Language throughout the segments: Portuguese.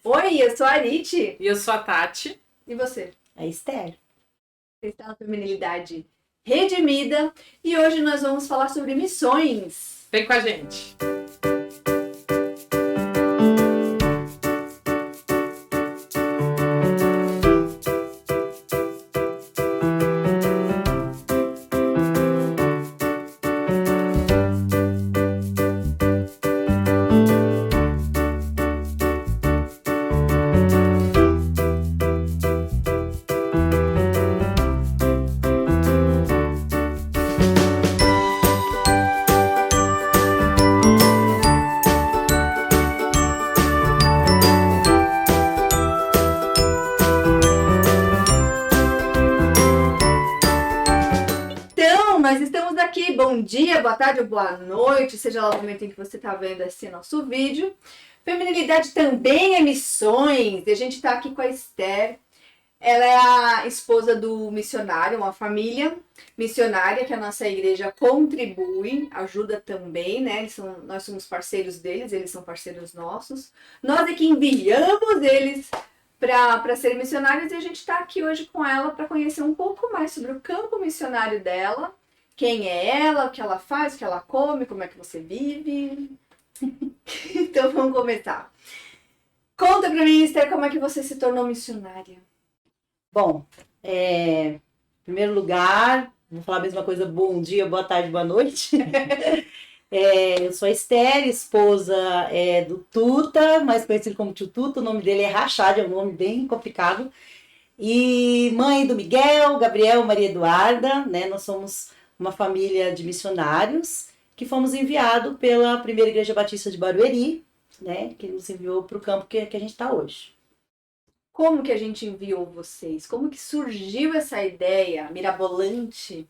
Oi, eu sou a Arite. E eu sou a Tati. E você? A Esther. Você está na Feminilidade Redimida e hoje nós vamos falar sobre missões. Vem com a gente. Nós estamos aqui, bom dia, boa tarde ou boa noite, seja lá o momento em que você está vendo esse nosso vídeo. Feminilidade também é missões, e a gente está aqui com a Esther. Ela é a esposa do missionário, uma família missionária que a nossa igreja contribui, ajuda também, né? Nós somos parceiros deles, eles são parceiros nossos. Nós é que enviamos eles para serem missionários e a gente está aqui hoje com ela para conhecer um pouco mais sobre o campo missionário dela. Quem é ela, o que ela faz, o que ela come, como é que você vive. Então vamos começar. Conta pra mim, Esther, como é que você se tornou missionária? Bom, em primeiro lugar, vou falar a mesma coisa, bom dia, boa tarde, boa noite. Eu sou a Esther, esposa do Tuta, mais conhecido como Tio Tuta, o nome dele é Rachad, é um nome bem complicado. E mãe do Miguel, Gabriel, Maria Eduarda, né? Nós somos uma família de missionários que fomos enviados pela Primeira Igreja Batista de Barueri, né, que nos enviou para o campo que a gente está hoje. Como que a gente enviou vocês? Como que surgiu essa ideia mirabolante?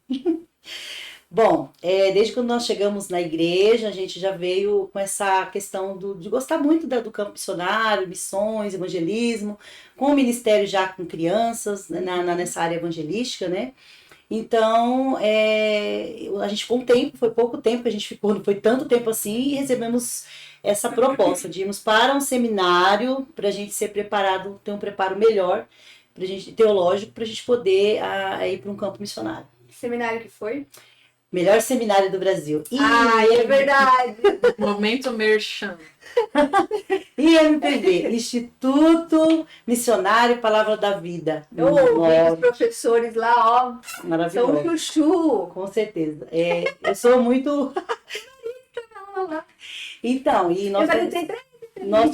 Bom, desde quando nós chegamos na igreja, a gente já veio com essa questão de gostar muito do campo missionário, missões, evangelismo, com o ministério já com crianças, né, nessa área evangelística, né? Então, a gente ficou um tempo, foi pouco tempo que a gente ficou, não foi tanto tempo assim, e recebemos essa proposta de irmos para um seminário para a gente ser preparado, ter um preparo melhor, pra gente, teológico, para a gente poder ir para um campo missionário. Que seminário que foi? Melhor seminário do Brasil. É verdade! Momento Merchan. IMPV, Instituto Missionário Palavra da Vida. Os professores lá, ó, maravilhoso. são chuchu. Com certeza. Eu sou muito... Então, e nós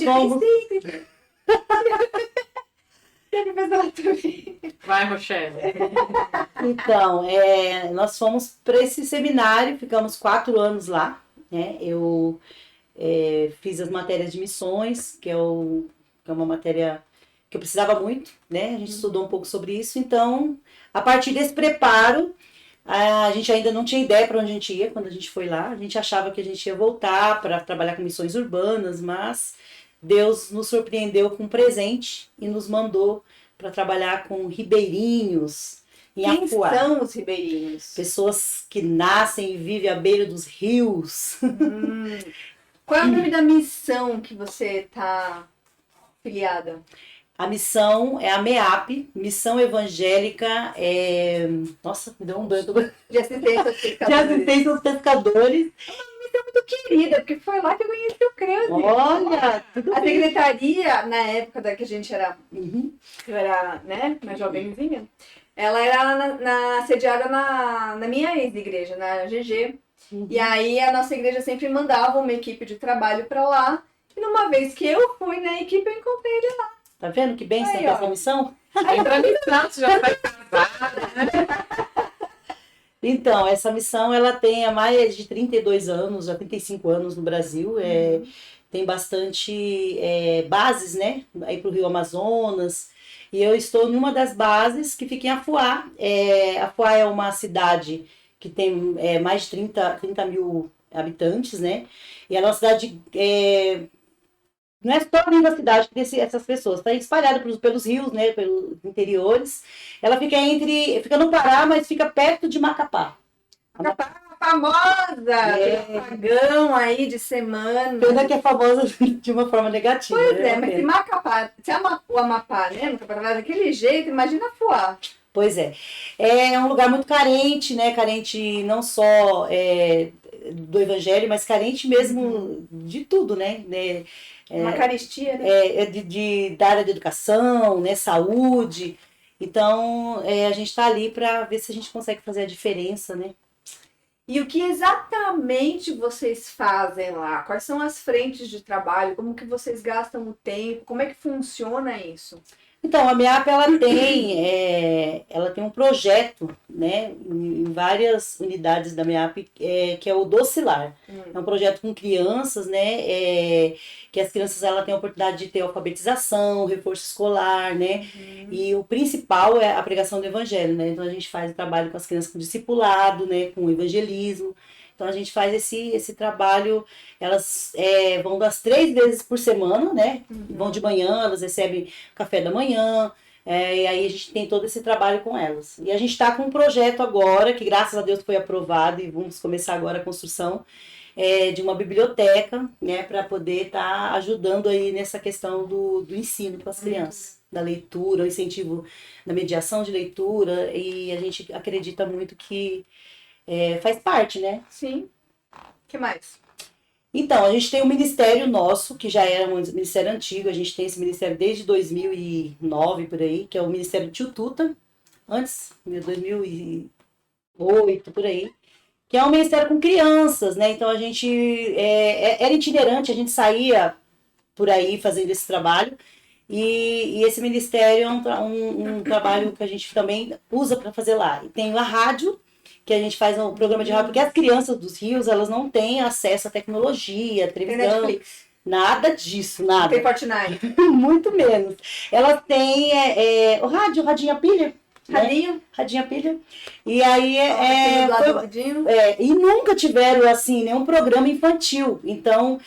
fomos... Vai, Rochelle. Então, nós fomos para esse seminário, ficamos 4 anos lá, né? Eu fiz as matérias de missões, que é uma matéria que eu precisava muito, né? A gente estudou um pouco sobre isso, então, a partir desse preparo, a gente ainda não tinha ideia para onde a gente ia quando a gente foi lá. A gente achava que a gente ia voltar para trabalhar com missões urbanas, mas Deus nos surpreendeu com um presente e nos mandou para trabalhar com ribeirinhos em Apuá. Quem são os ribeirinhos? Pessoas que nascem e vivem à beira dos rios. Qual é o nome da missão que você está filiada? A missão é a MEAP, Missão Evangélica, nossa, me deu um banho. De assistência aos pescadores. De assistência aos pescadores. É muito querida, porque foi lá que eu conheci o Creuze. Olha, tudo A bem. secretaria, na época que a gente era, eu era, né, mais jovenzinha, ela era sediada na minha ex-igreja, na GG. E aí a nossa igreja sempre mandava uma equipe de trabalho pra lá. E numa vez que eu fui na equipe, eu encontrei ele lá. Tá vendo que bem Aí, sempre ó. essa missão? Entra missão, você já tá casada, né? Então, essa missão ela tem há mais de 32 anos, já 35 anos no Brasil. Tem bastante bases, né? Aí pro Rio Amazonas. E eu estou em uma das bases que fica em Afuá. Afuá é uma cidade que tem mais de 30 mil habitantes, né? E ela é uma cidade... não é só ali na cidade que tem essas pessoas, está espalhada pelos rios, né, pelos interiores. Ela fica no Pará, mas fica perto de Macapá. Macapá, famosa! É. Pagão aí de semana. Pena que é famosa de uma forma negativa. Pois né? é, mas se Macapá, se o Amapá, né? Macapá tá daquele jeito, imagina Fuá. Pois é. É um lugar muito carente, né? Carente não só do evangelho, mas carente mesmo de tudo, né? Uma caristia, né? Da área de educação, né? Saúde. Então, a gente está ali para ver se a gente consegue fazer a diferença, né? E o que exatamente vocês fazem lá? Quais são as frentes de trabalho? Como que vocês gastam o tempo? Como é que funciona isso? Então, a MIAP ela tem um projeto, né, em várias unidades da MIAP, que é o Docilar. É um projeto com crianças, né, que as crianças ela têm a oportunidade de ter alfabetização, reforço escolar, né, e o principal é a pregação do evangelho, né, então a gente faz o trabalho com as crianças com discipulado, né, com evangelismo. Então a gente faz esse trabalho, elas vão das 3 vezes por semana, né? Vão de manhã, elas recebem café da manhã, e aí a gente tem todo esse trabalho com elas. E a gente está com um projeto agora, que graças a Deus foi aprovado, e vamos começar agora a construção de uma biblioteca, né? Para poder estar ajudando aí nessa questão do ensino com as crianças. Da leitura, o incentivo da mediação de leitura, e a gente acredita muito que faz parte, né? Sim. O que mais? Então, a gente tem um ministério nosso, que já era um ministério antigo, a gente tem esse ministério desde 2009, por aí, que é o Ministério Tio Tuta, antes, 2008, por aí, que é um ministério com crianças, né? Então, a gente era itinerante, a gente saía por aí fazendo esse trabalho, e esse ministério é um trabalho que a gente também usa para fazer lá. E tem a rádio, que a gente faz um programa de rádio, porque as crianças dos rios, elas não têm acesso à tecnologia, à Tem televisão, Netflix. nada disso, nada. Tem Fortnite. Muito menos. Elas têm o rádio, radinho a pilha. Radinho. Né? Radinho a pilha. E aí e nunca tiveram assim nenhum programa infantil. Então,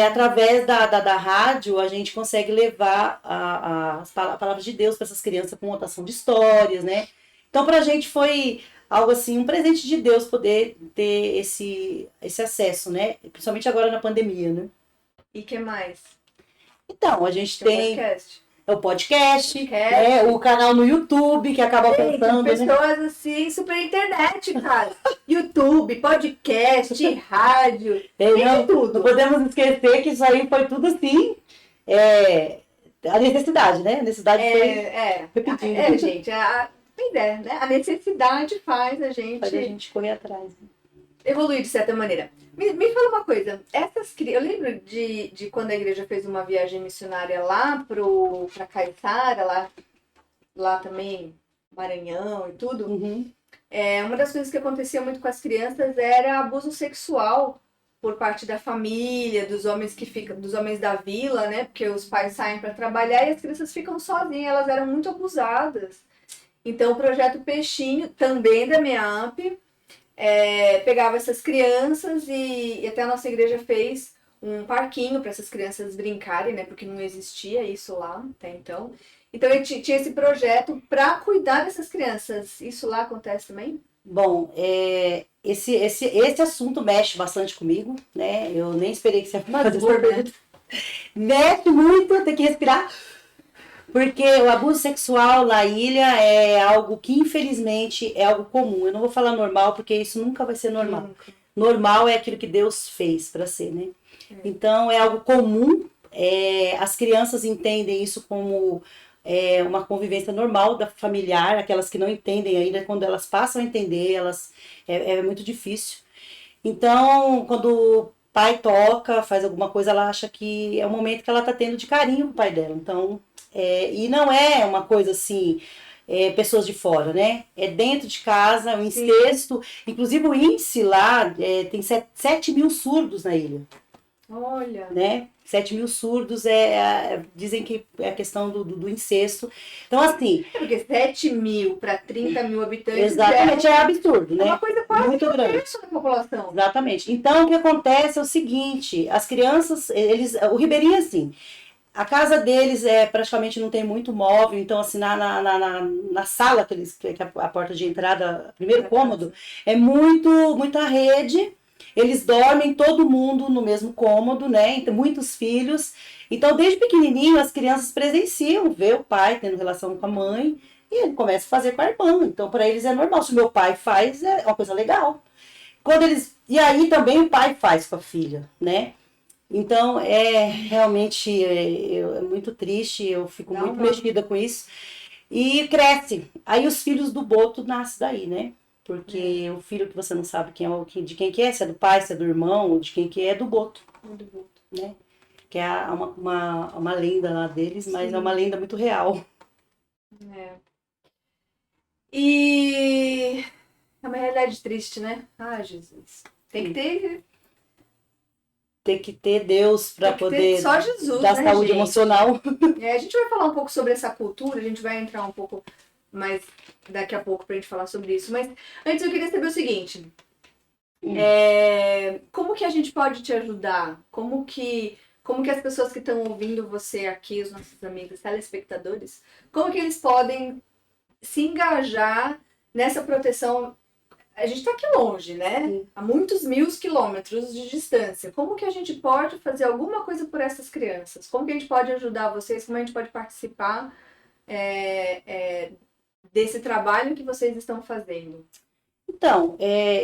através da rádio, a gente consegue levar as palavras de Deus para essas crianças com contação de histórias, né? Então, pra gente foi algo assim, um presente de Deus poder ter esse acesso, né? Principalmente agora na pandemia, né? E que mais? Então, a gente tem o podcast, o canal no YouTube, que acaba contando, pessoas assim, super internet, cara. YouTube, podcast, rádio, tudo. Não podemos esquecer que isso aí foi tudo assim, a necessidade, né? A necessidade foi pedindo. Gente, né? A necessidade faz a gente correr atrás. Evoluir de certa maneira. Me fala uma coisa, eu lembro de quando a igreja fez uma viagem missionária lá pra Caiçara, lá também, Maranhão e tudo. Uma das coisas que acontecia muito com as crianças era abuso sexual por parte da família, dos homens da vila, né? Porque os pais saem para trabalhar e as crianças ficam sozinhas, elas eram muito abusadas. Então, o projeto Peixinho, também da MEAP, pegava essas crianças e até a nossa igreja fez um parquinho para essas crianças brincarem, né? Porque não existia isso lá até então. Então, ele tinha esse projeto para cuidar dessas crianças. Isso lá acontece também? Bom, esse assunto mexe bastante comigo, né? Eu nem esperei que você fazer essa pergunta. Mexe muito, tem que respirar. Porque o abuso sexual na ilha é algo que, infelizmente, é algo comum. Eu não vou falar normal, porque isso nunca vai ser normal. Nunca. Normal é aquilo que Deus fez para ser, né? Então, é algo comum. As crianças entendem isso como uma convivência normal da familiar. Aquelas que não entendem ainda, quando elas passam a entender, é muito difícil. Então, quando o pai toca, faz alguma coisa, ela acha que é o momento que ela está tendo de carinho com o pai dela. Então, e não é uma coisa assim, pessoas de fora, né? É dentro de casa, o incesto. Inclusive o índice lá tem 7 mil surdos na ilha. Olha! Né? 7 mil surdos dizem que é a questão do incesto. Então, assim. Porque 7 mil para 30 mil habitantes. Exatamente, é absurdo, né? É uma coisa quase muito grande da população. Exatamente. Então, o que acontece é o seguinte: as crianças, o Ribeirinho, assim, A casa deles praticamente não tem muito móvel, então assim, na sala, que é a porta de entrada, primeiro cômodo, é muita rede. Eles dormem todo mundo no mesmo cômodo, né? Então, muitos filhos. Então, desde pequenininho, as crianças presenciam ver o pai tendo relação com a mãe e ele começa a fazer com a irmã. Então, para eles é normal. Se o meu pai faz, é uma coisa legal. E aí também o pai faz com a filha, né? Então, realmente é muito triste, eu fico muito mexida com isso. E cresce. Aí os filhos do Boto nascem daí, né? Porque o filho que você não sabe de quem que é, se é do pai, se é do irmão, ou de quem que é do Boto. Né? Que é uma lenda lá deles, mas é uma lenda muito real. E é uma realidade triste, né? Ah, Jesus. Tem que ter Deus para poder só Jesus, dar saúde gente? Emocional. A gente vai falar um pouco sobre essa cultura, a gente vai entrar um pouco mais daqui a pouco pra gente falar sobre isso. Mas antes eu queria saber o seguinte. Como que a gente pode te ajudar? Como que as pessoas que estão ouvindo você aqui, os nossos amigos telespectadores, como que eles podem se engajar nessa proteção? A gente está aqui longe, né? Sim. A muitos 1000 quilômetros de distância. Como que a gente pode fazer alguma coisa por essas crianças? Como que a gente pode ajudar vocês? Como a gente pode participar desse trabalho que vocês estão fazendo? Então,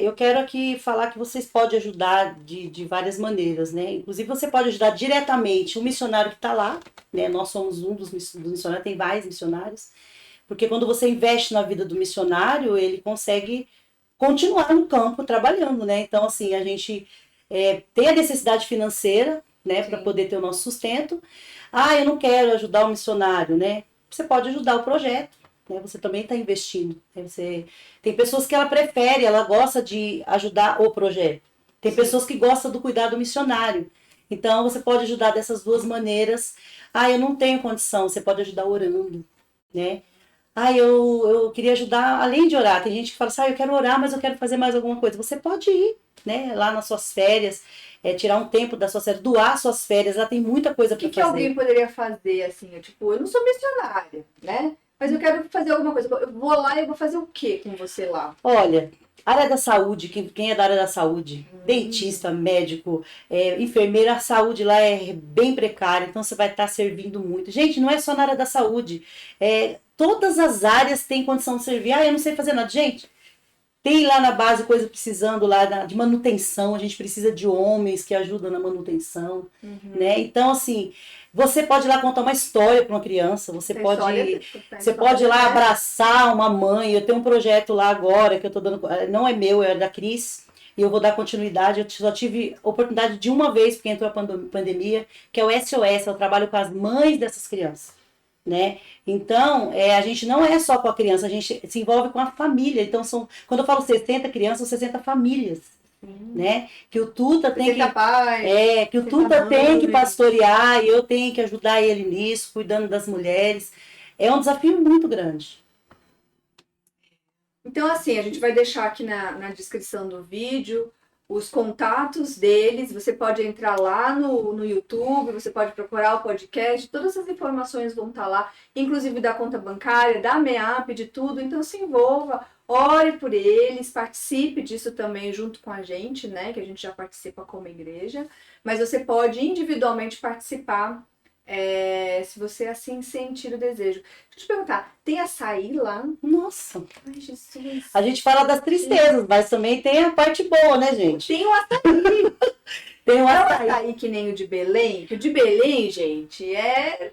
eu quero aqui falar que vocês podem ajudar de várias maneiras, né? Inclusive, você pode ajudar diretamente o missionário que está lá, né? Nós somos um dos missionários, tem vários missionários, porque quando você investe na vida do missionário, ele consegue continuar no campo trabalhando, né? Então, assim, a gente tem a necessidade financeira, né? Para poder ter o nosso sustento. Eu não quero ajudar o missionário, né? Você pode ajudar o projeto. Você também está investindo. Tem pessoas que ela prefere, ela gosta de ajudar o projeto. Tem pessoas que gostam do cuidado missionário. Então, você pode ajudar dessas duas maneiras. Eu não tenho condição, você pode ajudar orando, né? Eu queria ajudar além de orar. Tem gente que fala assim, eu quero orar, mas eu quero fazer mais alguma coisa. Você pode ir, né? Lá nas suas férias, tirar um tempo das suas férias, doar suas férias, lá tem muita coisa para fazer. O que alguém poderia fazer, assim? Eu não sou missionária, né? Mas eu quero fazer alguma coisa. Eu vou lá e eu vou fazer o quê com você lá? Olha, área da saúde, quem é da área da saúde? Dentista, médico, enfermeira, a saúde lá é bem precária, então você vai estar servindo muito. Gente, não é só na área da saúde. Todas as áreas têm condição de servir. Eu não sei fazer nada. Gente, tem lá na base coisa precisando lá de manutenção, a gente precisa de homens que ajudam na manutenção, né? Então, assim, você pode ir lá contar uma história para uma criança, você pode ir lá abraçar uma mãe. Eu tenho um projeto lá agora que eu estou dando, não é meu, é da Cris, e eu vou dar continuidade. Eu só tive oportunidade de uma vez, porque entrou a pandemia, que é o SOS, eu trabalho com as mães dessas crianças, né? Então, a gente não é só com a criança, a gente se envolve com a família. Então, quando eu falo 60 crianças, são 60 famílias, né? Que o Tuta tem que pastorear, e eu tenho que ajudar ele nisso, cuidando das mulheres. É um desafio muito grande. Então, assim, a gente vai deixar aqui na descrição do vídeo os contatos deles. Você pode entrar lá no YouTube, você pode procurar o podcast, todas as informações vão estar lá, inclusive da conta bancária, da MEAP, de tudo. Então se envolva, ore por eles, participe disso também junto com a gente, né? Que a gente já participa como igreja, mas você pode individualmente participar, se você assim sentir o desejo. Deixa eu te perguntar, tem açaí lá? Nossa! Ai, Jesus! A gente fala das tristezas, mas também tem a parte boa, né, gente? Tem o açaí! Tem o açaí que nem o de Belém, que o de Belém, gente, é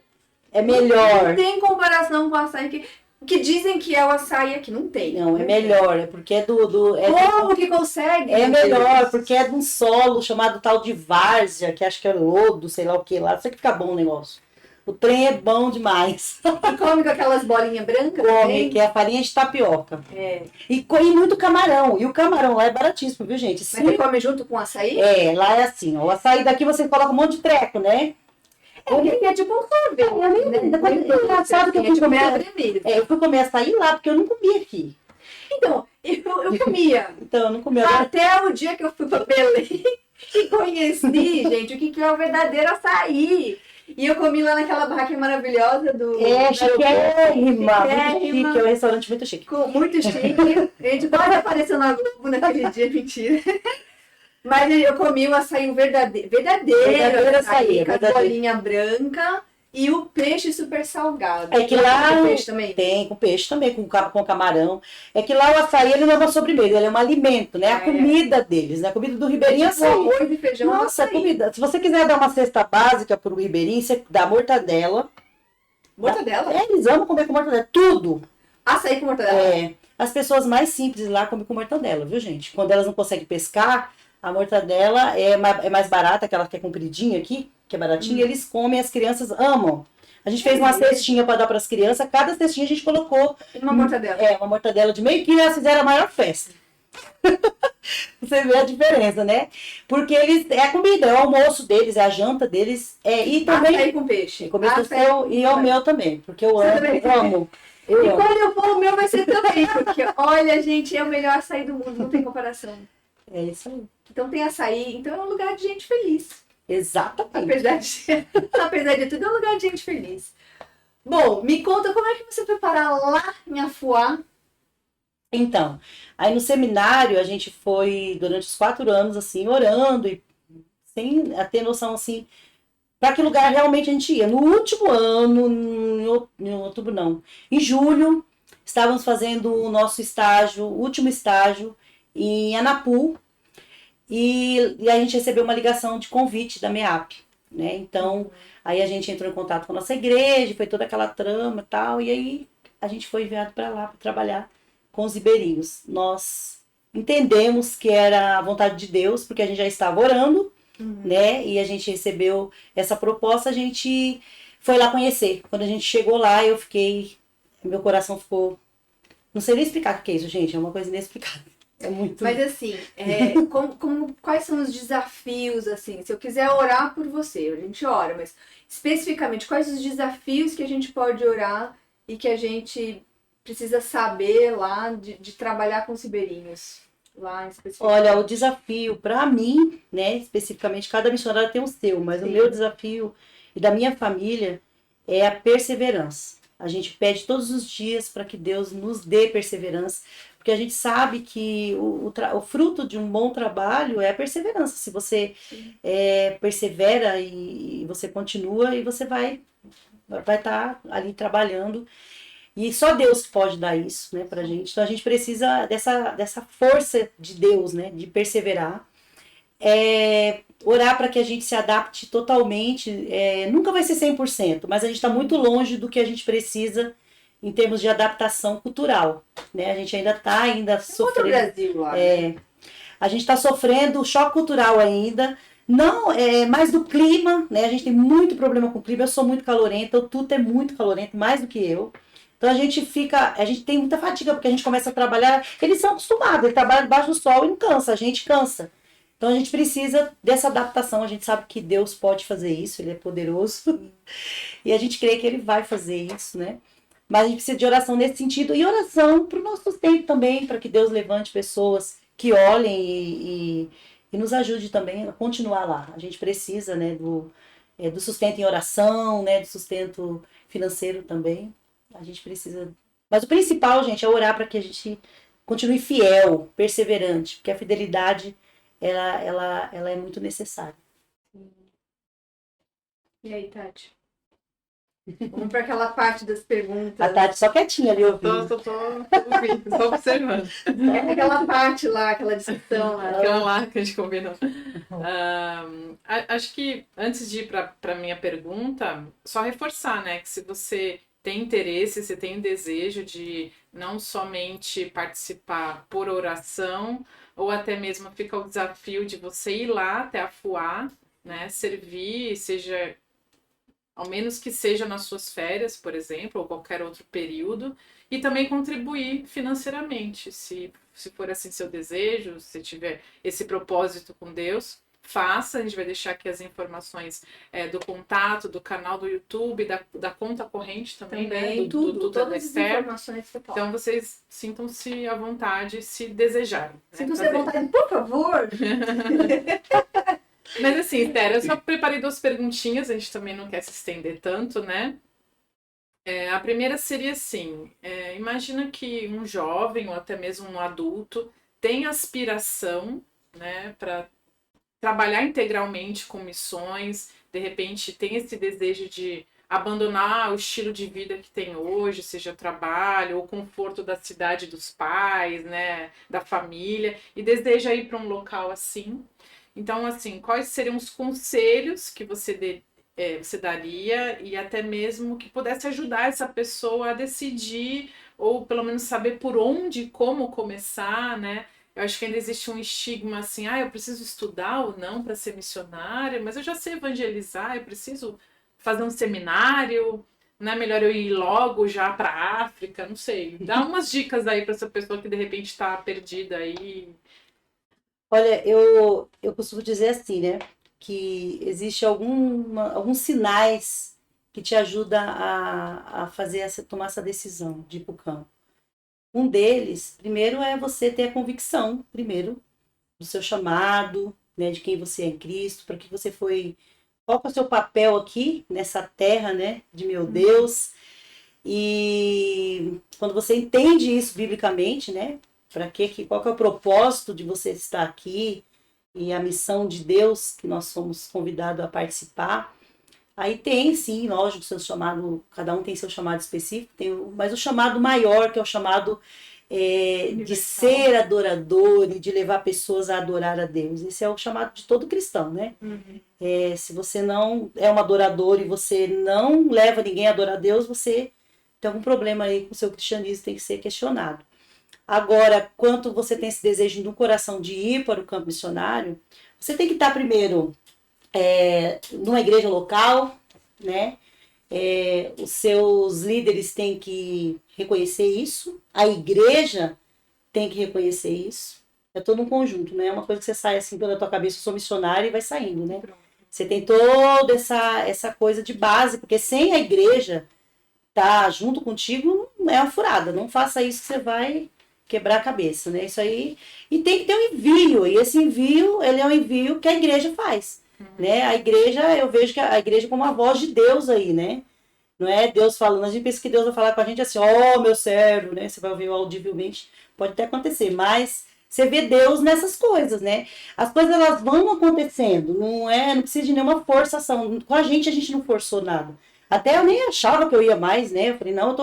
melhor. Não tem comparação com o açaí que dizem que é o açaí aqui, não tem. Não, é melhor, é porque Como que consegue? É melhor, porque é de um solo chamado tal de várzea, que acho que é lodo, sei lá o que lá. Sei que fica bom o negócio. O trem é bom demais. E come com aquelas bolinhas brancas? Come, que é a farinha de tapioca. E muito camarão. E o camarão lá é baratíssimo, viu, gente? Mas você come junto com o açaí? Lá é assim, ó. O açaí daqui você coloca um monte de treco, né? Ele é tipo um sorvete. É engraçado que eu fui comer açaí lá, porque eu não comia aqui. Então, eu comia. Então, eu não comia. Até o dia que eu fui pra Belém e conheci, gente, o que é o verdadeiro açaí. E eu comi lá naquela barraquinha maravilhosa do... Chiquérrima, muito chique, Chiquérrima. é um restaurante muito chique. Muito chique. A gente quase apareceu na Globo naquele dia, mentira. Mas eu comi o açaí verdadeiro açaí, com a bolinha branca e o peixe super salgado. É que lá tem peixe também? tem com peixe também, com camarão. É que lá o açaí ele não é uma sobremesa, ele é um alimento, né? A comida deles, né? A comida do ribeirinho é tipo assim. arroz e feijão. Nossa, comida. Se você quiser dar uma cesta básica pro ribeirinho, você dá mortadela. Mortadela? Eles amam comer com mortadela, tudo. Açaí com mortadela? É, as pessoas mais simples lá comem com mortadela, viu, gente? Quando elas não conseguem pescar, a mortadela é mais barata, aquela que é compridinha aqui, que é baratinha, eles comem, as crianças amam. A gente fez uma cestinha para dar para as crianças, cada cestinha a gente colocou Uma mortadela. uma mortadela de meio quilo, elas fizeram a maior festa. Você vê a diferença, né? Porque eles é a comida, é o almoço deles, é a janta deles, e também Açaí com peixe. começo o seu e o meu também, porque eu Você amo, também? eu amo. E Eu amo. quando eu for, o meu vai ser também, porque olha, gente, é o melhor açaí do mundo, não tem comparação. É isso aí. Então tem açaí, então é um lugar de gente feliz. Exatamente. Apesar de tudo, é um lugar de gente feliz. Bom, me conta como é que você foi parar lá em Afuá? Então, aí no seminário a gente foi durante os 4 anos, assim, orando e sem ter noção, assim, para que lugar realmente a gente ia. No último ano, em outubro não, em julho, estávamos fazendo o nosso estágio, o último estágio, em Anapu, e a gente recebeu uma ligação de convite da MEAP, né? Então, aí a gente entrou em contato com a nossa igreja, foi toda aquela trama e tal, e aí a gente foi enviado para lá para trabalhar com os ribeirinhos. Nós entendemos que era a vontade de Deus, porque a gente já estava orando, né? E a gente recebeu essa proposta, a gente foi lá conhecer. Quando a gente chegou lá, meu coração ficou... Não sei nem explicar o que é isso, gente, é uma coisa inexplicável. É muito... Mas assim, quais são os desafios, assim, se eu quiser orar por você, a gente ora, mas especificamente, quais os desafios que a gente pode orar e que a gente precisa saber lá de trabalhar com os ribeirinhos? Lá especificamente. Olha, o desafio para mim, né, especificamente, cada missionário tem o seu, mas Sim. o meu desafio e da minha família é a perseverança. A gente pede todos os dias para que Deus nos dê perseverança, porque a gente sabe que o fruto de um bom trabalho é a perseverança. Se você persevera e você continua, e você vai estar ali trabalhando. E só Deus pode dar isso, né, pra gente. Então a gente precisa dessa força de Deus, né, de perseverar. Orar para que a gente se adapte totalmente. Nunca vai ser 100%, mas a gente está muito longe do que a gente precisa em termos de adaptação cultural, né? A gente ainda está sofrendo. Brasil lá. A gente está sofrendo choque cultural ainda. Não, mais do clima, né? A gente tem muito problema com o clima. Eu sou muito calorenta, o Tuto é muito calorento, mais do que eu. Então a gente tem muita fadiga, porque a gente começa a trabalhar, eles são acostumados, eles trabalham debaixo do sol e não cansa, a gente cansa. Então a gente precisa dessa adaptação, a gente sabe que Deus pode fazer isso, Ele é poderoso, e a gente crê que Ele vai fazer isso, né? Mas a gente precisa de oração nesse sentido, e oração para o nosso sustento também, para que Deus levante pessoas que olhem e nos ajude também a continuar lá. A gente precisa, né, do sustento em oração, né, do sustento financeiro também. A gente precisa... Mas o principal, gente, é orar para que a gente continue fiel, perseverante, porque a fidelidade, ela é muito necessária. E aí, Tati? Vamos para aquela parte das perguntas. A Tati só quietinha ali ouvindo. Tô ouvindo, tô observando. Aquela parte lá, aquela discussão lá. Aquela lá que a gente combinou. Acho que antes de ir para minha pergunta, só reforçar, né, que se você tem interesse, você tem desejo de não somente participar por oração, ou até mesmo fica o desafio de você ir lá até Afuá, né, servir, seja, ao menos que seja nas suas férias, por exemplo, ou qualquer outro período, e também contribuir financeiramente, se for assim seu desejo, se tiver esse propósito com Deus, faça. A gente vai deixar aqui as informações do contato, do canal do YouTube, da conta corrente também, né? Todas as informações que Então vocês sintam-se à vontade se desejarem. Sintam-se à vontade, por favor. Mas assim, Esther, eu só preparei 2 perguntinhas, a gente também não quer se estender tanto, né? A primeira seria assim: imagina que um jovem ou até mesmo um adulto tem aspiração, né, para trabalhar integralmente com missões, de repente tem esse desejo de abandonar o estilo de vida que tem hoje, seja trabalho, o conforto da cidade dos pais, né, da família, e deseja ir para um local assim. Então, assim, quais seriam os conselhos que você daria e até mesmo que pudesse ajudar essa pessoa a decidir ou pelo menos saber por onde, como começar, né? Eu acho que ainda existe um estigma assim, eu preciso estudar ou não para ser missionária, mas eu já sei evangelizar, eu preciso fazer um seminário, não é melhor eu ir logo já para a África, não sei. Dá umas dicas aí para essa pessoa que de repente está perdida aí. Olha, eu costumo dizer assim, né? Que existe alguns sinais que te ajudam a fazer tomar essa decisão de ir para o campo. Um deles, primeiro, é você ter a convicção, primeiro, do seu chamado, né? De quem você é em Cristo, para que você foi. Qual que é o seu papel aqui nessa terra, né? De meu Deus. E quando você entende isso biblicamente, né? Qual que é o propósito de você estar aqui e a missão de Deus que nós somos convidados a participar. Aí tem, sim, lógico, seu chamado, cada um tem seu chamado específico, mas o chamado maior, que é o chamado de ser adorador e de levar pessoas a adorar a Deus. Esse é o chamado de todo cristão, né? Se você não é um adorador e você não leva ninguém a adorar a Deus, você tem algum problema aí com o seu cristianismo, tem que ser questionado. Agora, quanto você tem esse desejo no coração de ir para o campo missionário, você tem que estar primeiro numa igreja local, né? Os seus líderes têm que reconhecer isso, a igreja tem que reconhecer isso. É todo um conjunto, não é uma coisa que você sai assim pela tua cabeça, eu sou missionária e vai saindo, né? Você tem toda essa coisa de base, porque sem a igreja estar junto contigo é uma furada. Não faça isso que você vai quebrar a cabeça, né? Isso aí. E tem que ter um envio, e esse envio, ele é um envio que a igreja faz. Né? A igreja, eu vejo que a igreja é como a voz de Deus aí, né? Não é Deus falando, a gente pensa que Deus vai falar com a gente assim, meu servo, né? Você vai ouvir audivelmente, pode até acontecer, mas você vê Deus nessas coisas, né? As coisas, elas vão acontecendo, não precisa de nenhuma forçação. Com a gente não forçou nada. Até eu nem achava que eu ia mais, né? Eu falei, não,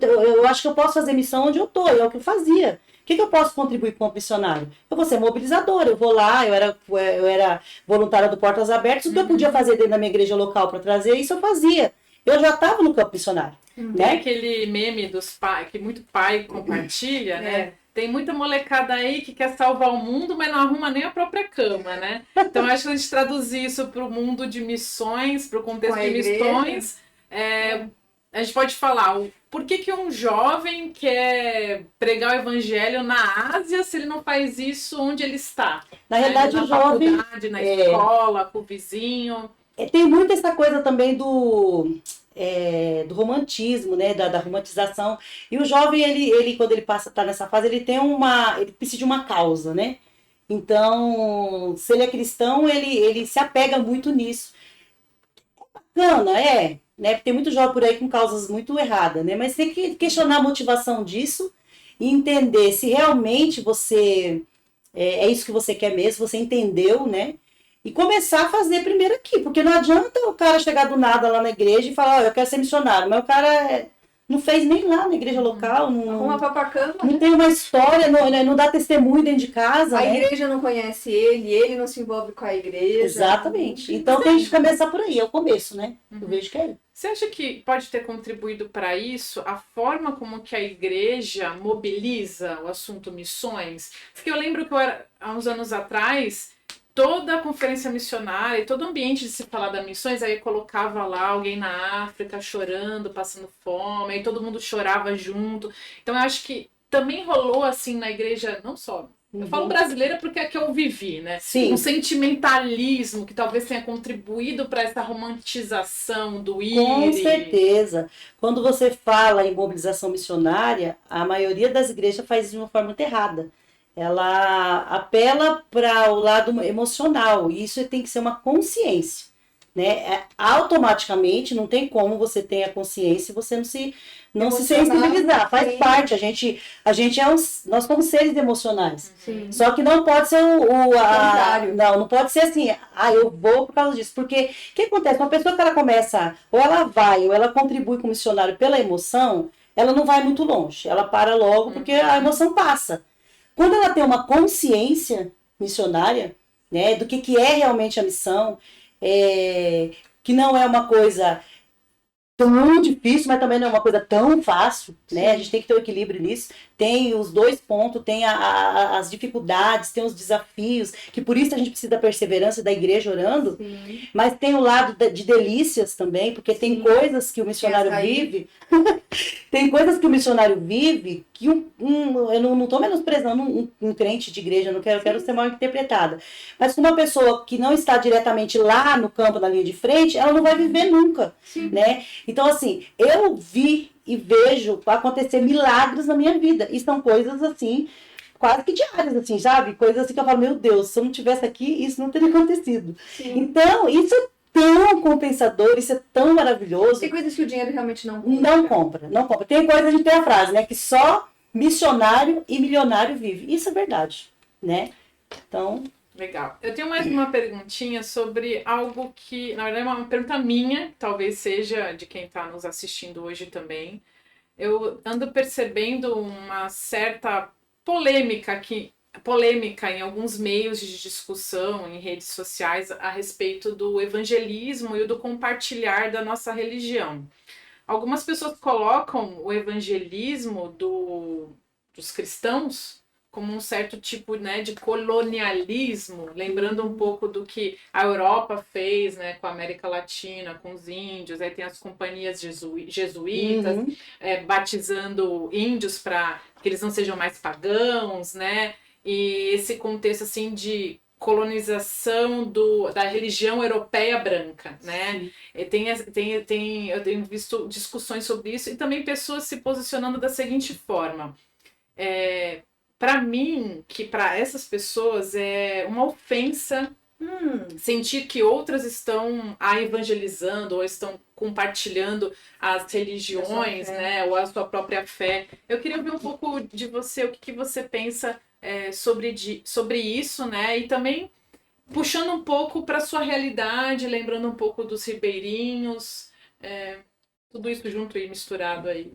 eu acho que eu posso fazer missão onde eu tô, é o que eu fazia. O que eu posso contribuir com o missionário? Eu vou ser mobilizadora, eu vou lá, eu era voluntária do Portas Abertas, o que eu podia fazer dentro da minha igreja local para trazer, isso eu fazia. Eu já estava no campo missionário. Tem aquele meme dos pais, que muito pai compartilha, né? Tem muita molecada aí que quer salvar o mundo, mas não arruma nem a própria cama, né? Então, acho que a gente traduzir isso para o mundo de missões, para o contexto de missões, a gente pode falar por que um jovem quer pregar o evangelho na Ásia se ele não faz isso onde ele está? Na realidade, na o jovem... faculdade, na escola, com o vizinho. Tem muito essa coisa também do romantismo, né? Da romantização. E o jovem, ele quando ele tá nessa fase, ele precisa de uma causa, né? Então, se ele é cristão, ele se apega muito nisso. Bacana, né? Tem muito jovem por aí com causas muito erradas, né? Mas tem que questionar a motivação disso e entender se realmente você é isso que você quer mesmo, você entendeu, né? E começar a fazer primeiro aqui, porque não adianta o cara chegar do nada lá na igreja e falar, eu quero ser missionário, mas o cara não fez nem lá na igreja local, não tem uma história, não dá testemunho dentro de casa. A igreja não conhece ele não se envolve com a igreja. Exatamente. Então tem que começar por aí, é o começo, né? Eu vejo que é. Você acha que pode ter contribuído para isso a forma como que a igreja mobiliza o assunto missões? Porque eu lembro que há uns anos atrás, toda a conferência missionária, todo o ambiente de se falar das missões, aí colocava lá alguém na África chorando, passando fome, aí todo mundo chorava junto. Então eu acho que também rolou assim na igreja, não só... Eu falo brasileira porque é que eu vivi, né? Sim. Um sentimentalismo que talvez tenha contribuído para essa romantização do ir. Com certeza. Quando você fala em mobilização missionária, a maioria das igrejas faz isso de uma forma muito errada. ela apela para o lado emocional, e isso tem que ser uma consciência, né? Automaticamente, não tem como você ter a consciência e você não se sensibilizar, faz parte, a gente nós somos seres emocionais. Sim. Só que não pode ser Contrário. não pode ser assim, eu vou por causa disso, porque o que acontece? Uma pessoa que ela começa, ou ela vai, ou ela contribui com o missionário pela emoção, ela não vai muito longe, ela para logo porque a emoção passa. Quando ela tem uma consciência missionária, né, do que é realmente a missão, que não é uma coisa tão difícil, mas também não é uma coisa tão fácil, né? A gente tem que ter um equilíbrio nisso. Tem os dois pontos, tem as dificuldades, tem os desafios, que por isso a gente precisa da perseverança da igreja orando, Sim. mas tem o lado de delícias também, porque tem coisas que o missionário vive, tem coisas que o missionário vive que eu não estou menosprezando um crente de igreja, eu não quero ser mal interpretada, mas uma pessoa que não está diretamente lá no campo, na linha de frente, ela não vai viver nunca, né? Então, assim, eu vi e vejo acontecer milagres na minha vida. E são coisas, assim, quase que diárias, assim, sabe? Coisas assim que eu falo, meu Deus, se eu não tivesse aqui, isso não teria acontecido. Sim. Então, isso é tão compensador, isso é tão maravilhoso. Tem coisas que o dinheiro realmente não compra. Não compra. Tem coisa, a gente tem a frase, né? Que só missionário e milionário vive. Isso é verdade, né? Então... Legal. Eu tenho mais uma perguntinha sobre algo que, na verdade, é uma pergunta minha, talvez seja de quem está nos assistindo hoje também. Eu ando percebendo uma certa polêmica em alguns meios de discussão, em redes sociais, a respeito do evangelismo e do compartilhar da nossa religião. Algumas pessoas colocam o evangelismo dos cristãos como um certo tipo, né, de colonialismo, lembrando um pouco do que a Europa fez, né, com a América Latina, com os índios, aí tem as companhias jesuítas, batizando índios para que eles não sejam mais pagãos, né, e esse contexto assim de colonização da religião europeia branca, né? Eu tenho visto discussões sobre isso e também pessoas se posicionando da seguinte forma. Para mim, que para essas pessoas é uma ofensa sentir que outras estão evangelizando ou estão compartilhando as religiões, né, ou a sua própria fé. Eu queria ouvir um pouco de você, o que você pensa sobre isso, né, e também puxando um pouco para a sua realidade, lembrando um pouco dos ribeirinhos, tudo isso junto e misturado aí.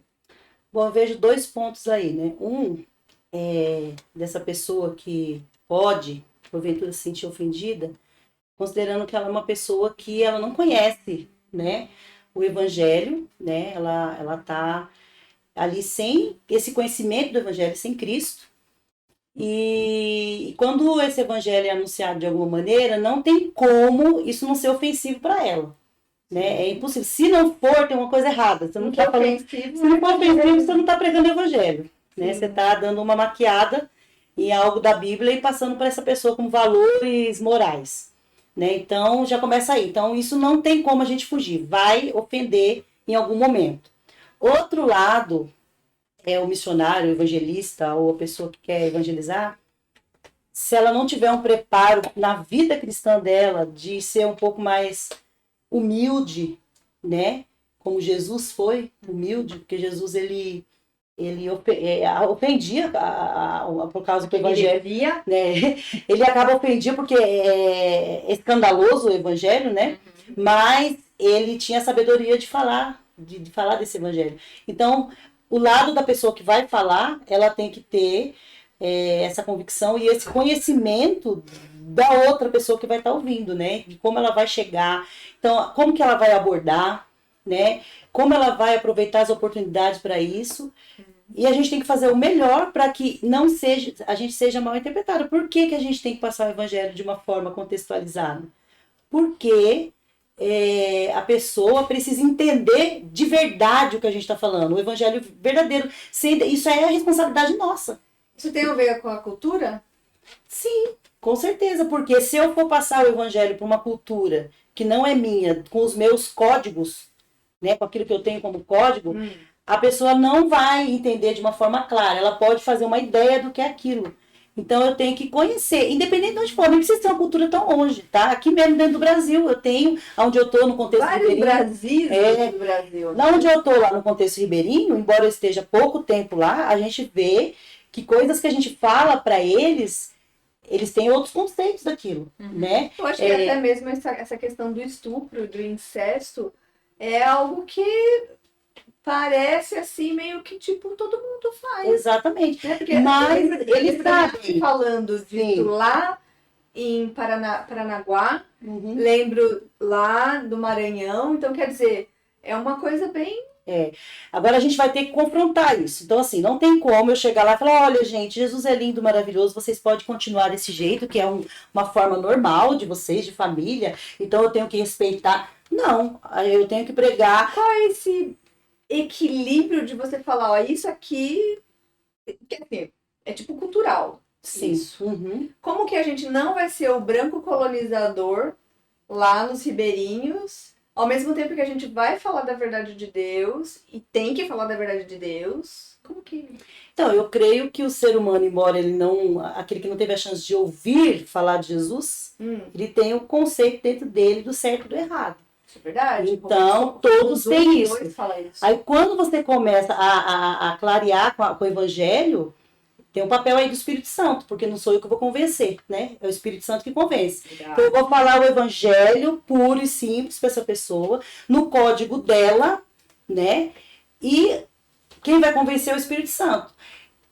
Bom, eu vejo dois pontos aí, né? Dessa pessoa que pode, porventura, se sentir ofendida, considerando que ela é uma pessoa que ela não conhece, né, o evangelho, né, ela tá ali sem esse conhecimento do evangelho, sem Cristo, e quando esse evangelho é anunciado de alguma maneira, não tem como isso não ser ofensivo para ela, né, é impossível. Se não for, tem uma coisa errada, você não tá falando, se não for ofensivo, você não está pregando o evangelho. Né? Você está dando uma maquiada em algo da Bíblia e passando para essa pessoa como valores morais. Né? Então, já começa aí. Então, isso não tem como a gente fugir. Vai ofender em algum momento. Outro lado é o missionário, o evangelista ou a pessoa que quer evangelizar. Se ela não tiver um preparo na vida cristã dela de ser um pouco mais humilde, né? Como Jesus foi humilde, porque Jesus, ele ofendia por causa do evangelho, né? Ele acaba ofendia porque é escandaloso o evangelho, né? Mas ele tinha a sabedoria de falar desse evangelho. Então, o lado da pessoa que vai falar, ela tem que ter essa convicção e esse conhecimento da outra pessoa que vai estar ouvindo, né? De como ela vai chegar, então, como que ela vai abordar, né? Como ela vai aproveitar as oportunidades para isso. E a gente tem que fazer o melhor para que a gente seja mal interpretado. Por que a gente tem que passar o evangelho de uma forma contextualizada? Porque a pessoa precisa entender de verdade o que a gente está falando. O evangelho verdadeiro. Isso é a responsabilidade nossa. Isso tem a ver com a cultura? Sim, com certeza. Porque se eu for passar o evangelho para uma cultura que não é minha, com os meus códigos, né, com aquilo que eu tenho como código, a pessoa não vai entender de uma forma clara. Ela pode fazer uma ideia do que é aquilo. Então eu tenho que conhecer, independente de onde for, nem precisa ter uma cultura tão longe, tá? Aqui mesmo dentro do Brasil, eu tenho, onde eu tô no contexto Vários ribeirinho. Brasis do Brasil. Lá onde eu tô, lá no contexto ribeirinho, embora eu esteja pouco tempo lá, a gente vê que coisas que a gente fala para eles têm outros conceitos daquilo, né? Eu acho que até mesmo essa questão do estupro, do incesto, é algo que parece assim, meio que tipo, todo mundo faz. Exatamente. Né? Porque Mas eles sabem sabem. falando disso Sim. lá em Paranaguá, Uhum. lembro lá do Maranhão, então quer dizer, é uma coisa bem. Agora a gente vai ter que confrontar isso. Então, assim, não tem como eu chegar lá e falar, olha, gente, Jesus é lindo, maravilhoso, vocês podem continuar desse jeito, que é uma forma normal de vocês, de família, então eu tenho que respeitar. Não, eu tenho que pregar. Qual é esse equilíbrio de você falar, ó, isso aqui, quer dizer, é tipo cultural. Sim. Isso. Uhum. Como que a gente não vai ser o branco colonizador lá nos ribeirinhos, ao mesmo tempo que a gente vai falar da verdade de Deus e tem que falar da verdade de Deus? Como que... Então, eu creio que o ser humano, embora ele não, aquele que não teve a chance de ouvir falar de Jesus, ele tem um conceito dentro dele do certo e do errado. Isso é verdade. Então, todos têm isso. Fala isso. Aí, quando você começa a clarear com o evangelho, tem um papel aí do Espírito Santo, porque não sou eu que vou convencer, né? É o Espírito Santo que convence. Legal. Então, eu vou falar o evangelho puro e simples para essa pessoa, no código dela, né? E quem vai convencer é o Espírito Santo.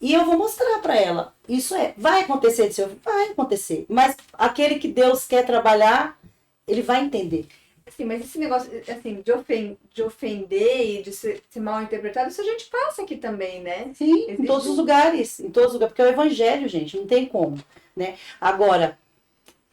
E eu vou mostrar para ela. Isso vai acontecer de seu filho? Vai acontecer. Mas aquele que Deus quer trabalhar, ele vai entender. Sim, mas esse negócio assim, de ofender e de ser mal interpretado, isso a gente passa aqui também, né? Sim, Existe em todos os lugares. Em todos os lugares. Porque é o evangelho, gente. Não tem como. Né? Agora,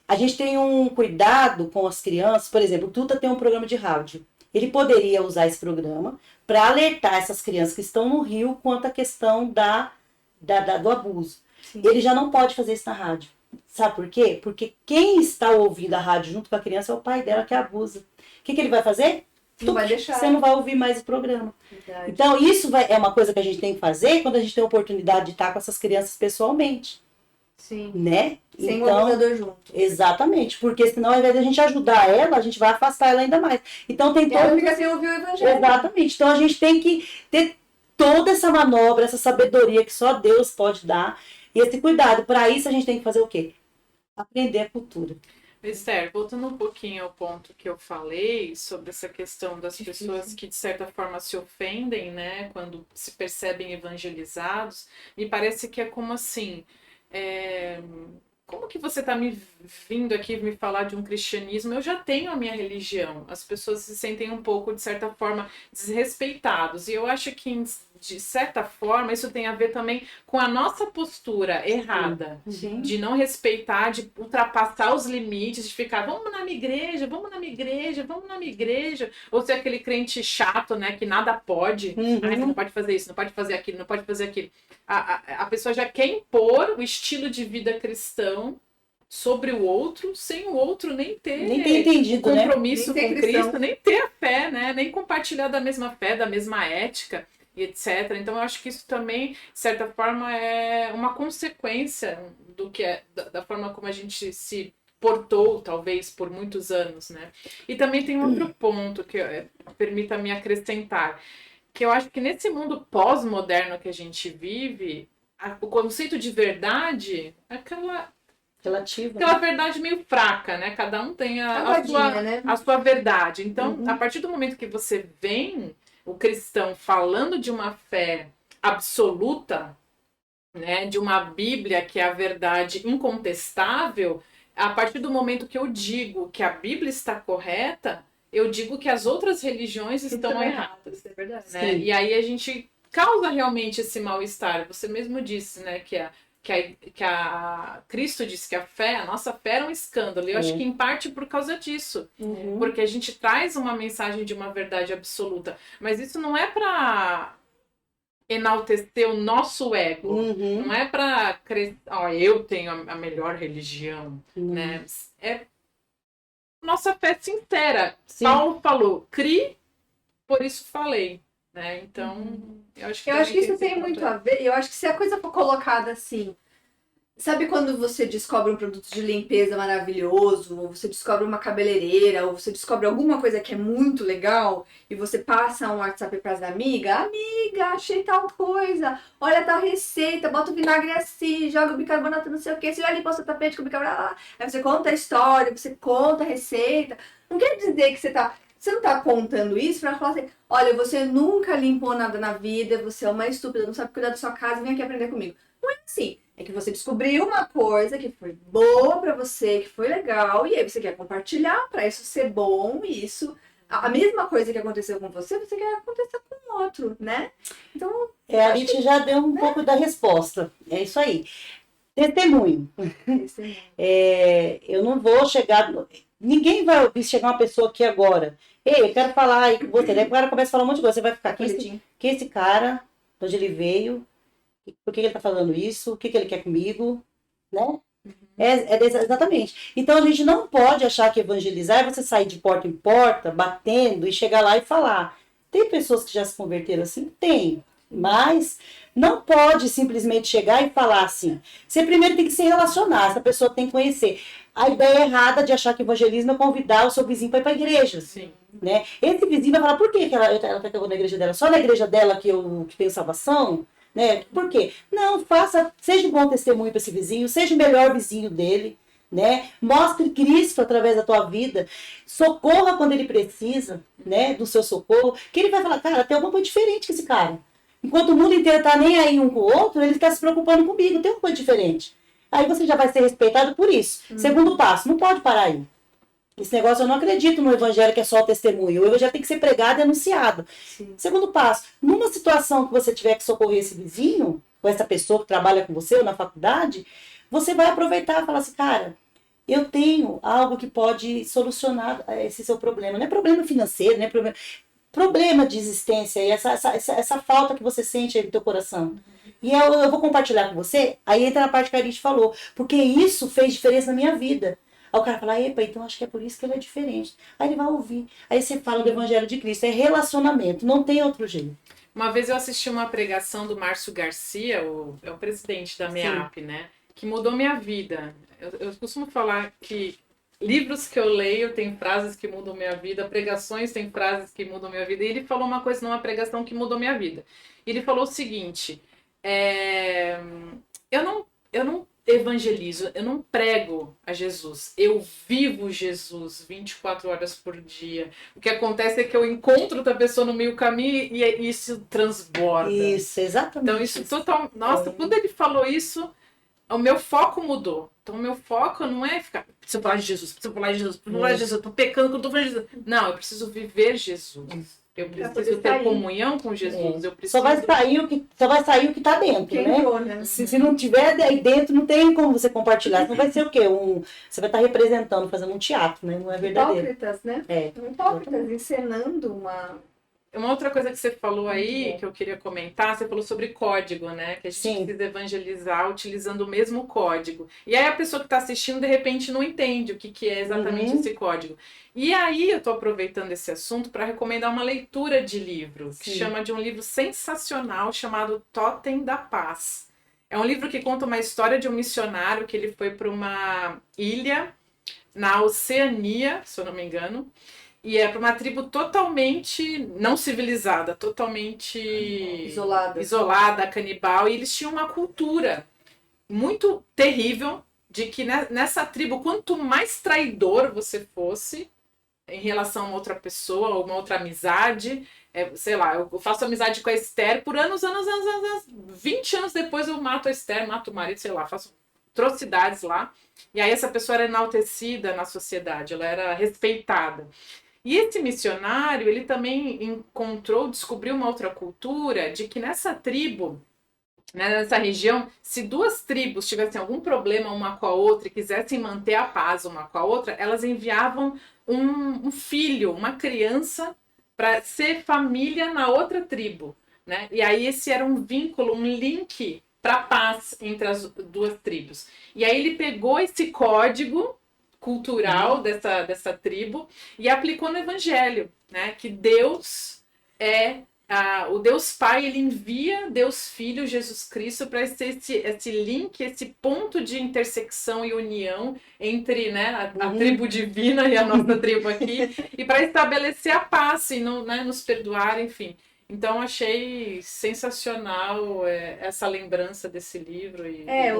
a gente tem um cuidado com as crianças. Por exemplo, o Tuta tem um programa de rádio. Ele poderia usar esse programa para alertar essas crianças que estão no Rio quanto à questão do abuso. Sim. Ele já não pode fazer isso na rádio. Sabe por quê? Porque quem está ouvindo a rádio junto com a criança é o pai dela que abusa. O que ele vai fazer? Não vai deixar. Você não vai ouvir mais o programa. Verdade. Então, isso é uma coisa que a gente tem que fazer quando a gente tem a oportunidade de estar com essas crianças pessoalmente. Sim. Né? Sem então, o abusador junto. Exatamente. Porque senão, ao invés de a gente ajudar ela, a gente vai afastar ela ainda mais. Então, tem todo... Ela fica sem ouvir o evangelho. Exatamente. Então, a gente tem que ter toda essa manobra, essa sabedoria que só Deus pode dar. E esse cuidado. Para isso, a gente tem que fazer o quê? Aprender a cultura. Esther, voltando um pouquinho ao ponto que eu falei sobre essa questão das pessoas que de certa forma se ofendem, né, quando se percebem evangelizados, me parece que é como assim, como que você está me vindo aqui me falar de um cristianismo? Eu já tenho a minha religião. As pessoas se sentem um pouco, de certa forma, desrespeitados. E eu acho que, de certa forma, isso tem a ver também com a nossa postura errada. Sim. De não respeitar, de ultrapassar os limites, de ficar, vamos na minha igreja, vamos na minha igreja, vamos na minha igreja. Ou ser aquele crente chato, né, que nada pode. Ai, você não pode fazer isso, não pode fazer aquilo, não pode fazer aquilo. A pessoa já quer impor o estilo de vida cristão sobre o outro, sem o outro nem ter entendido, compromisso né? com Cristo, nem ter a fé, né? Nem compartilhar da mesma fé, da mesma ética, etc. Então eu acho que isso também, de certa forma, é uma consequência do que da forma como a gente se portou, talvez, por muitos anos, né? E também tem outro ponto que permita-me acrescentar, que eu acho que nesse mundo pós-moderno que a gente vive, o conceito de verdade é aquela verdade meio fraca, né? Cada um tem a sua verdade. Então, a partir do momento que você vem o cristão falando de uma fé absoluta, né? De uma Bíblia que é a verdade incontestável, a partir do momento que eu digo que a Bíblia está correta, eu digo que as outras religiões estão erradas. É verdade. Né? E aí a gente causa realmente esse mal-estar. Você mesmo disse, né, que a Cristo disse que a nossa fé era um escândalo. E eu acho que em parte por causa disso. Porque a gente traz uma mensagem de uma verdade absoluta. Mas isso não é para enaltecer o nosso ego. Não é para eu tenho a melhor religião. Né? É nossa fé sincera. Sim. Paulo falou, cri, por isso falei. Né? Então, eu acho que isso tem muito a ver. Eu acho que se a coisa for colocada assim, Sabe quando você descobre um produto de limpeza maravilhoso, ou você descobre uma cabeleireira, ou você descobre alguma coisa que é muito legal, e você passa um WhatsApp para as amigas, amiga, achei tal coisa, olha tal receita, bota o vinagre assim, joga o bicarbonato não sei o que, você vai limpar o seu tapete com o bicarbonato, aí você conta a história, você conta a receita. Não quer dizer que você não tá contando isso pra falar assim, olha, você nunca limpou nada na vida, você é uma estúpida, não sabe cuidar da sua casa, vem aqui aprender comigo. Não é assim. É que você descobriu uma coisa que foi boa pra você, que foi legal, e aí você quer compartilhar pra isso ser bom, e isso, a mesma coisa que aconteceu com você quer que aconteça com o outro, né? Então, A gente já deu um pouco da resposta. É isso aí. Testemunho. Eu não vou chegar. Ninguém vai ouvir chegar uma pessoa aqui agora. Ei, eu quero falar aí com você. Daí o cara começa a falar um monte de coisa. Você vai ficar aqui. Que esse cara, de onde ele veio, por que ele tá falando isso, o que ele quer comigo, né? Exatamente. Então a gente não pode achar que evangelizar é você sair de porta em porta, batendo e chegar lá e falar. Tem pessoas que já se converteram assim? Tem. Mas não pode simplesmente chegar e falar assim. Você primeiro tem que se relacionar, essa pessoa tem que conhecer. A ideia errada de achar que evangelismo é convidar o seu vizinho para ir para a igreja. Sim. Né? Esse vizinho vai falar, por que ela tá na igreja dela? Só na igreja dela que tenho salvação? Né? Por quê? Não, seja um bom testemunho para esse vizinho, seja o melhor vizinho dele, né? Mostre Cristo através da tua vida, socorra quando ele precisa, né? Do seu socorro, que ele vai falar, cara, tem alguma coisa diferente com esse cara. Enquanto o mundo inteiro tá nem aí um com o outro, ele está se preocupando comigo, tem uma coisa diferente. Aí você já vai ser respeitado por isso. Segundo passo, não pode parar aí. Esse negócio, eu não acredito no evangelho que é só o testemunho. O evangelho tem que ser pregado e anunciado. Sim. Segundo passo, numa situação que você tiver que socorrer esse vizinho, com essa pessoa que trabalha com você ou na faculdade, você vai aproveitar e falar assim, cara, eu tenho algo que pode solucionar esse seu problema. Não é problema financeiro, não é problema de existência e essa falta que você sente aí no teu coração. E eu vou compartilhar com você, aí entra na parte que a Arit falou, porque isso fez diferença na minha vida. Aí o cara fala, epa, então acho que é por isso que ele é diferente. Aí ele vai ouvir. Aí você fala do Evangelho de Cristo. É relacionamento, não tem outro jeito. Uma vez eu assisti uma pregação do Márcio Garcia, é o presidente da MEAP, né? Que mudou minha vida. Eu costumo falar que livros que eu leio tem frases que mudam minha vida, pregações tem frases que mudam minha vida. E ele falou uma coisa numa pregação que mudou minha vida. Ele falou o seguinte, eu não evangelizo, eu não prego a Jesus, eu vivo Jesus 24 horas por dia. O que acontece é que eu encontro outra pessoa no meio caminho e isso transborda. Isso, exatamente. Então isso total. Nossa, quando ele falou isso, o meu foco mudou. Então o meu foco não é ficar, preciso falar de Jesus, preciso falar de Jesus, preciso falar de Jesus, eu tô pecando que eu tô falando de Jesus. Não, eu preciso viver Jesus. Eu preciso ter comunhão com Jesus. Eu preciso... Só vai sair o que tá dentro, né? Se não tiver aí dentro, não tem como você compartilhar. Não vai ser o quê? Você vai estar representando, fazendo um teatro, né? Não é verdadeiro. Hipócritas, né? Hipócritas, encenando uma outra coisa que você falou aí, que eu queria comentar, você falou sobre código, né? Que a gente precisa evangelizar utilizando o mesmo código. E aí a pessoa que está assistindo, de repente, não entende o que é exatamente esse código. E aí eu estou aproveitando esse assunto para recomendar uma leitura de livro, que chama de um livro sensacional chamado Totem da Paz. É um livro que conta uma história de um missionário que ele foi para uma ilha na Oceania, se eu não me engano, e é para uma tribo totalmente não civilizada, totalmente isolada, canibal, e eles tinham uma cultura muito terrível de que nessa tribo, quanto mais traidor você fosse em relação a uma outra pessoa, ou uma outra amizade, sei lá, eu faço amizade com a Esther por anos, 20 anos depois eu mato a Esther, mato o marido, sei lá, faço atrocidades lá, e aí essa pessoa era enaltecida na sociedade, ela era respeitada. E esse missionário, ele também descobriu uma outra cultura de que nessa tribo, né, nessa região, se duas tribos tivessem algum problema uma com a outra e quisessem manter a paz uma com a outra, elas enviavam um filho, uma criança, para ser família na outra tribo, né? E aí esse era um vínculo, um link para a paz entre as duas tribos. E aí ele pegou esse código cultural dessa tribo e aplicou no evangelho, né? Que Deus é o Deus Pai, ele envia Deus Filho, Jesus Cristo, para esse link, esse ponto de intersecção e união entre, né, a tribo divina e a nossa tribo aqui, e para estabelecer a paz e nos perdoar, enfim. Então, achei sensacional essa lembrança desse livro.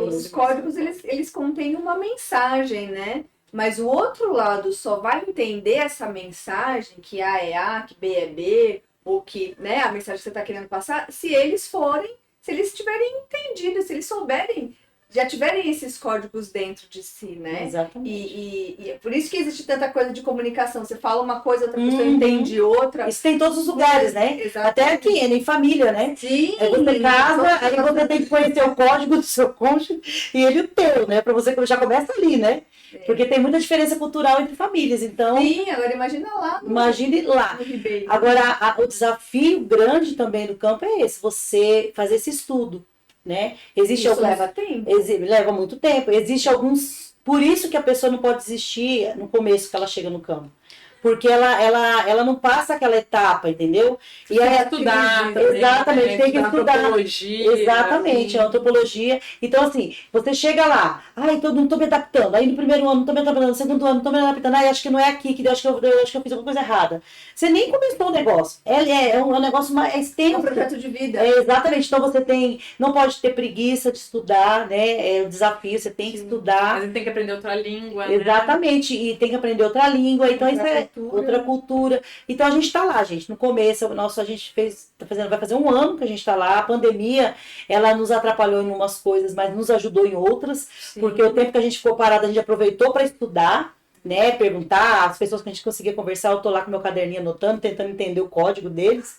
Os códigos, eles contêm uma mensagem, né? Mas o outro lado só vai entender essa mensagem, que A é A, que B é B, ou que, né, a mensagem que você está querendo passar, se eles tiverem entendido, se eles souberem, já tiverem esses códigos dentro de si, né? Exatamente. E é por isso que existe tanta coisa de comunicação. Você fala uma coisa, outra pessoa entende outra. Isso tem em todos os lugares, né? Exatamente. Até aqui, em família, né? Sim. Aí você casa, aí você tem que conhecer o código do seu cônjuge e ele o teu, né? Pra você já começa ali, né? Porque tem muita diferença cultural entre famílias, então... Sim, agora imagina lá. Imagine lá. No Agora, o desafio grande também do campo é esse, você fazer esse estudo, né? Existe Isso leva tempo. Leva muito tempo. Existe alguns... Por isso que a pessoa não pode desistir no começo que ela chega no campo. Porque ela não passa aquela etapa, entendeu? E aí estudar também, exatamente, né? tem que estudar. Antropologia. Exatamente, a antropologia. Então, assim, você chega lá, então não estou me adaptando. Aí no primeiro ano não estou me adaptando, no segundo ano não estou me adaptando. Acho que não é aqui, que acho que eu fiz alguma coisa errada. Você nem começou o negócio. É um negócio mais extenso. É um projeto de vida. Exatamente. Então você não pode ter preguiça de estudar, né? É um desafio, você tem que estudar. Mas tem que aprender outra língua. Exatamente, né? E tem que aprender outra língua. Então isso outra cultura. cultura. Então a gente está lá, gente. No começo, a gente vai fazer um ano que a gente está lá. A pandemia, ela nos atrapalhou em umas coisas, mas nos ajudou em outras. Sim. Porque o tempo que a gente ficou parado, a gente aproveitou para estudar, né? Perguntar, as pessoas que a gente conseguia conversar, eu tô lá com meu caderninho anotando, tentando entender o código deles.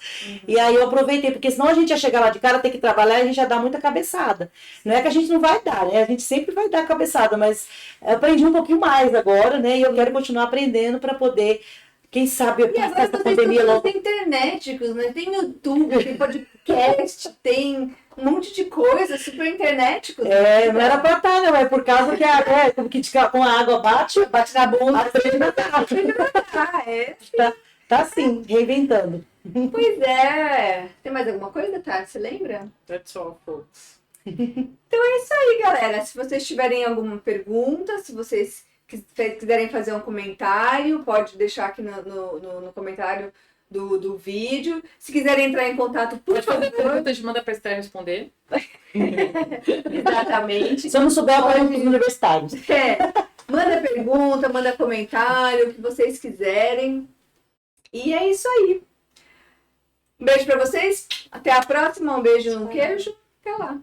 E aí eu aproveitei, porque senão a gente ia chegar lá de cara, ter que trabalhar e a gente ia dar muita cabeçada. Não é que a gente não vai dar, né? A gente sempre vai dar cabeçada, mas eu aprendi um pouquinho mais agora, né? E eu quero continuar aprendendo para poder, quem sabe, passar essa pandemia logo. Tem internéticos, né? Tem YouTube, tem podcast, tem um monte de coisa, super internéticos. Não era pra estar, não. É por causa que com a água bate na bunda, aprende a nadar. Tá sim, reinventando. Pois é. Tem mais alguma coisa, Tati? Você lembra? That's all, folks. Então é isso aí, galera. Se vocês tiverem alguma pergunta, se vocês quiserem fazer um comentário, pode deixar aqui no comentário do vídeo. Se quiserem entrar em contato, por favor. Pergunta, a gente manda para a Esther responder. Exatamente. Se eu não souber, eu falo para os universitários. Manda pergunta, manda comentário, o que vocês quiserem. E é isso aí. Um beijo para vocês. Até a próxima. Um beijo, um queijo. Até lá.